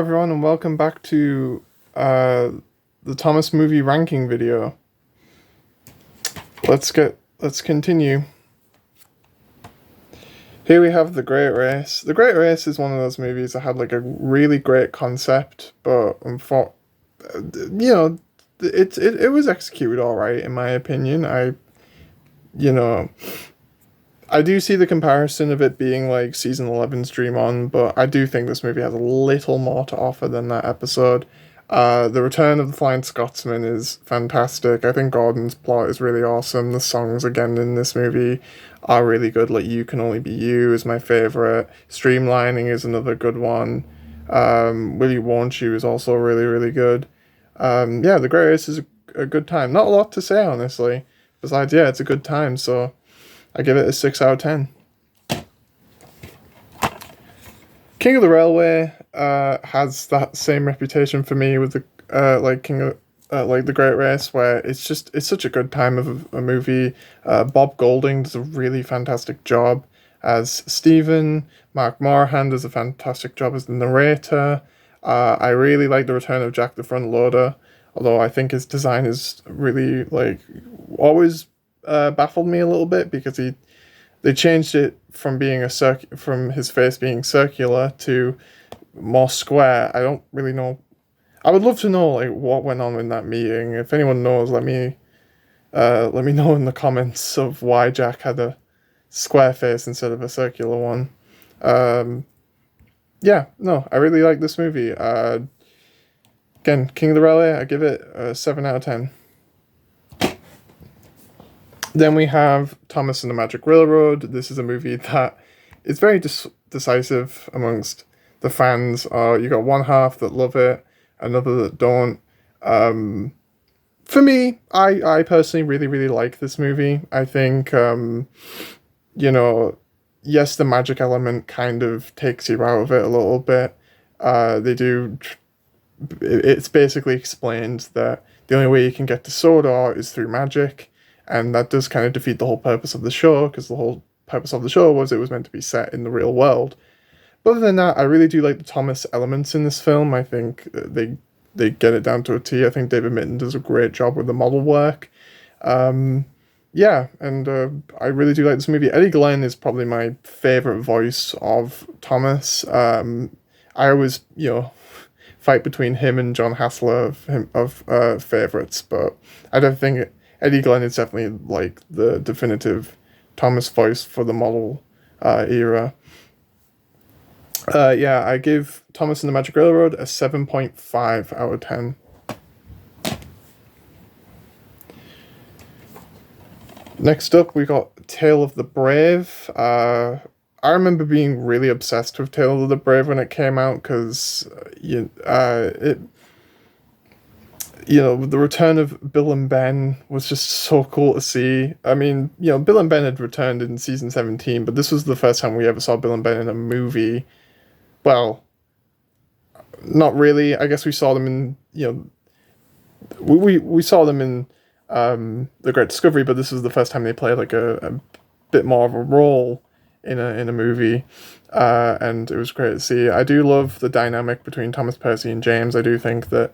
everyone, and welcome back to uh, the Thomas movie ranking video. Let's continue. Here we have The Great Race. The Great Race is one of those movies that had like a really great concept, but you know, it was executed all right in my opinion. You know, I do see the comparison of it being like season 11's Dream On, but I do think this movie has a little more to offer than that episode. The Return of the Flying Scotsman is fantastic. I think Gordon's plot is really awesome. The songs again in this movie are really good. Like You Can Only Be You is my favorite. Streamlining is another good one. Will You Won't You is also really, really good. Yeah, The Great Race is a good time. Not a lot to say, honestly. Besides, yeah, it's a good time, so I give it a 6 out of 10. King of the Railway has that same reputation for me with the like the Great Race, where it's such a good time of a movie. Bob Golding does a really fantastic job as Stephen. Mark Morahan does a fantastic job as the narrator. I really like the return of Jack the Front Loader, although I think his design is really like always baffled me a little bit because they changed it from being from his face being circular to more square. I don't really know. I would love to know like what went on in that meeting. If anyone knows, let me know in the comments of why Jack had a square face instead of a circular one. Yeah, no, I really like this movie. Again, King of the Railway, I give it a 7 out of 10. Then we have Thomas and the Magic Railroad. This is a movie that is very decisive amongst the fans. You got one half that love it, another that don't. For me, I personally really, really like this movie. I think, yes, the magic element kind of takes you out of it a little bit. It's basically explained that the only way you can get to Sodor is through magic. And that does kind of defeat the whole purpose of the show, because the whole purpose of the show was it was meant to be set in the real world. But other than that, I really do like the Thomas elements in this film. I think they get it down to a T. I think David Mitton does a great job with the model work. Yeah, and I really do like this movie. Eddie Glenn is probably my favourite voice of Thomas. I always, fight between him and John Hassler of favourites, but I don't think Eddie Glenn is definitely like the definitive Thomas voice for the model era. Yeah, I give Thomas and the Magic Railroad a 7.5 out of 10. Next up, we got Tale of the Brave. I remember being really obsessed with Tale of the Brave when it came out because the return of Bill and Ben was just so cool to see. I mean, Bill and Ben had returned in season 17, but this was the first time we ever saw Bill and Ben in a movie. Well, not really. I guess we saw them in, we saw them in The Great Discovery, but this was the first time they played like a bit more of a role in a movie. And it was great to see. I do love the dynamic between Thomas Percy and James. I do think that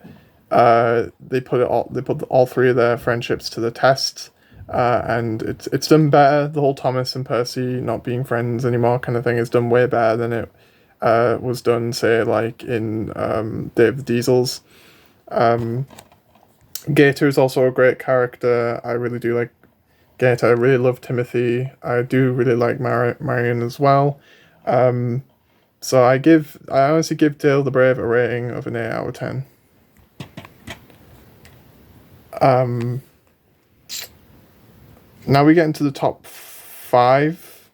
they put all three of their friendships to the test, and it's done better. The whole Thomas and Percy not being friends anymore kind of thing is done way better than it was done, say, like in Day of the Diesels. Gator is also a great character. I really do like Gator. I really love Timothy. I do really like Marion as well. So I honestly give Tale the Brave a rating of an 8 out of 10. Now we get into the top 5.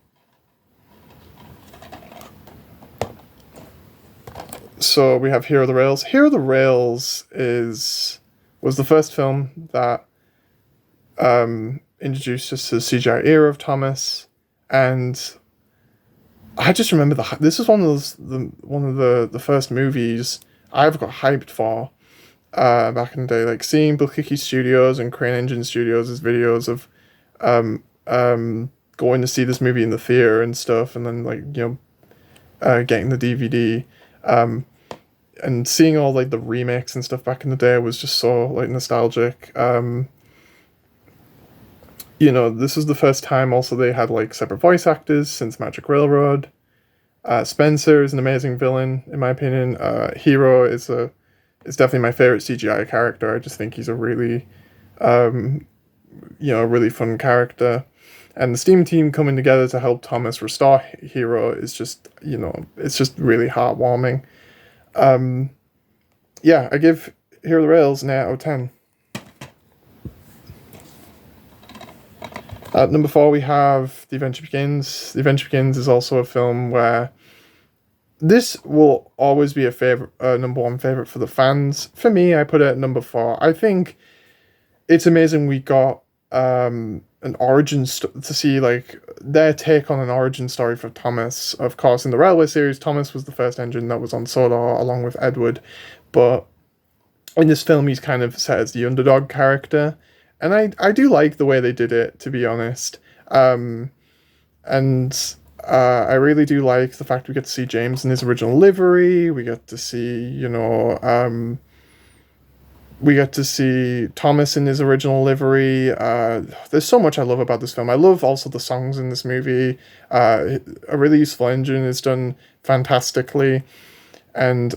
So we have Hero of the Rails. Hero of the Rails was the first film that introduced us to the CGI era of Thomas, and I just remember this is one of the first movies I ever got hyped for. Back in the day, like seeing Bilkiki Studios and Crane Engine Studios' videos of going to see this movie in the theater and stuff, and then like getting the DVD. and seeing all like the remakes and stuff back in the day was just so like nostalgic. This was the first time also they had like separate voice actors since Magic Railroad. Spencer is an amazing villain in my opinion. Hero is definitely my favorite CGI character. I just think he's a really a really fun character. And the Steam team coming together to help Thomas restore Hero is just, it's just really heartwarming. Yeah, I give Hero of the Rails an 8 out of 10. At number 4, we have The Adventure Begins. The Adventure Begins is also a film where this will always be a favorite, number one favorite for the fans. For me, I put it at number 4. I think it's amazing we got an origin to see like their take on an origin story for Thomas. Of course, in the Railway series, Thomas was the first engine that was on Sodor along with Edward, but in this film, he's kind of set as the underdog character, and I do like the way they did it, to be honest. And I really do like the fact we get to see James in his original livery. We get to see, we get to see Thomas in his original livery. There's so much I love about this film. I love also the songs in this movie. A Really Useful Engine is done fantastically. And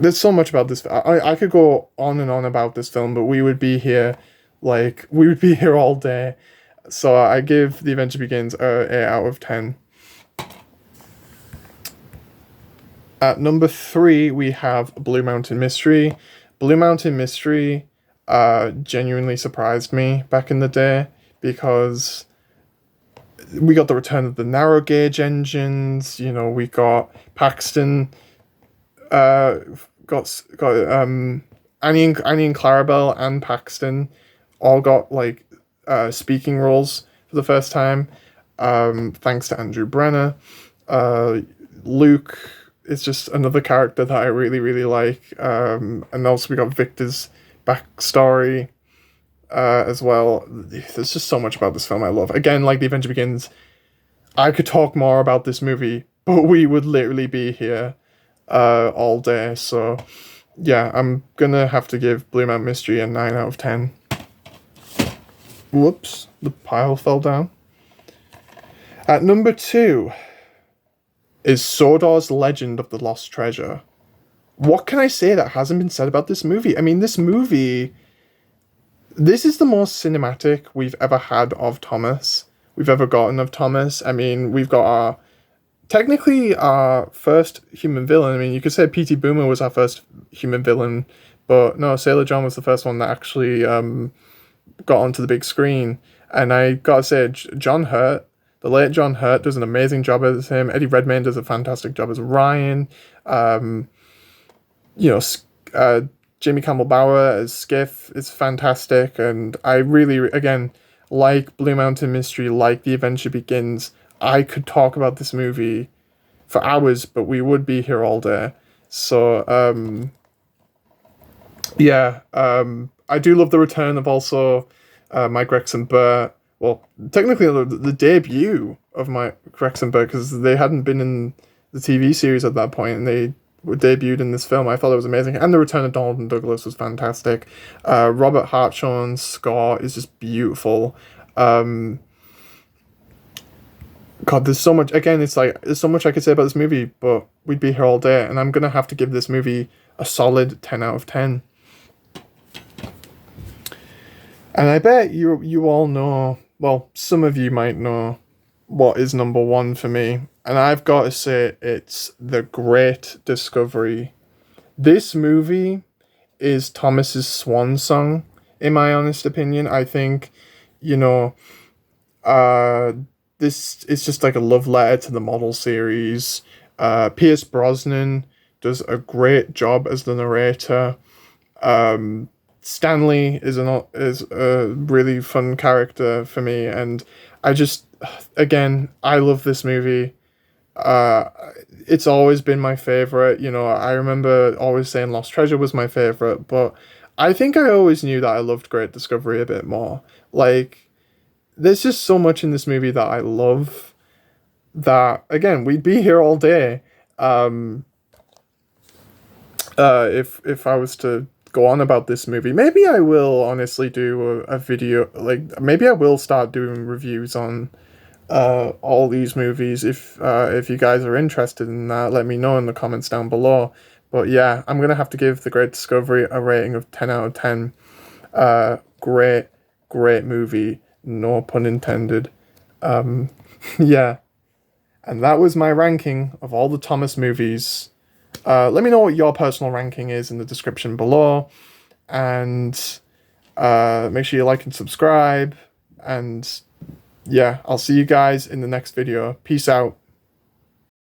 there's so much about this. I could go on and on about this film, but we would be here all day. So I give The Adventure Begins a 8 out of 10. At number 3, we have Blue Mountain Mystery. Blue Mountain Mystery genuinely surprised me back in the day because we got the return of the narrow gauge engines. We got Paxton, got Annie and Clarabelle and Paxton all got like speaking roles for the first time, thanks to Andrew Brenner. Luke is just another character that I really, really like. And also we got Victor's backstory as well. There's just so much about this film I love. Again, like The Adventure Begins, I could talk more about this movie, but we would literally be here all day. So yeah, I'm gonna have to give Blue Mountain Mystery a 9 out of 10. Whoops, the pile fell down. At number 2 is Sodor's Legend of the Lost Treasure. What can I say that hasn't been said about this movie? I mean, this is the most cinematic we've ever had of Thomas. We've ever gotten of Thomas. I mean, we've got technically our first human villain. I mean, you could say P.T. Boomer was our first human villain, but no, Sailor John was the first one that actually got onto the big screen. And I gotta say, John Hurt, the late John Hurt, does an amazing job as him. Eddie Redmayne does a fantastic job as Ryan. Jamie Campbell Bower as Skiff is fantastic. And I really, again, like Blue Mountain Mystery, like The Adventure Begins. I could talk about this movie for hours, but we would be here all day. So, I do love the return of also Mike Gregson Burr. Well, technically the debut of Mike Gregson Burr, because they hadn't been in the TV series at that point, and they were debuted in this film. I thought it was amazing. And the return of Donald and Douglas was fantastic. Robert Hartshorn's score is just beautiful. God, there's so much. Again, it's like, there's so much I could say about this movie, but we'd be here all day, and I'm going to have to give this movie a solid 10 out of 10. And I bet you all know, well, some of you might know what is number 1 for me. And I've got to say, it's The Great Discovery. This movie is Thomas's swan song, in my honest opinion. I think, this is just like a love letter to the model series. Pierce Brosnan does a great job as the narrator. Stanley is a really fun character for me, and I love this movie. It's always been my favorite. I remember always saying Lost Treasure was my favorite, but I think I always knew that I loved Great Discovery a bit more. Like, there's just so much in this movie that I love that, again, we'd be here all day. if I was to go on about this movie, maybe I will honestly do a video, like maybe I will start doing reviews on all these movies. If you guys are interested in that, let me know in the comments down below. But yeah, I'm gonna have to give The Great Discovery a rating of 10 out of 10. Great movie, no pun intended. Yeah, and that was my ranking of all the Thomas movies. Let me know what your personal ranking is in the description below, and make sure you like and subscribe. And yeah, I'll see you guys in the next video. Peace out.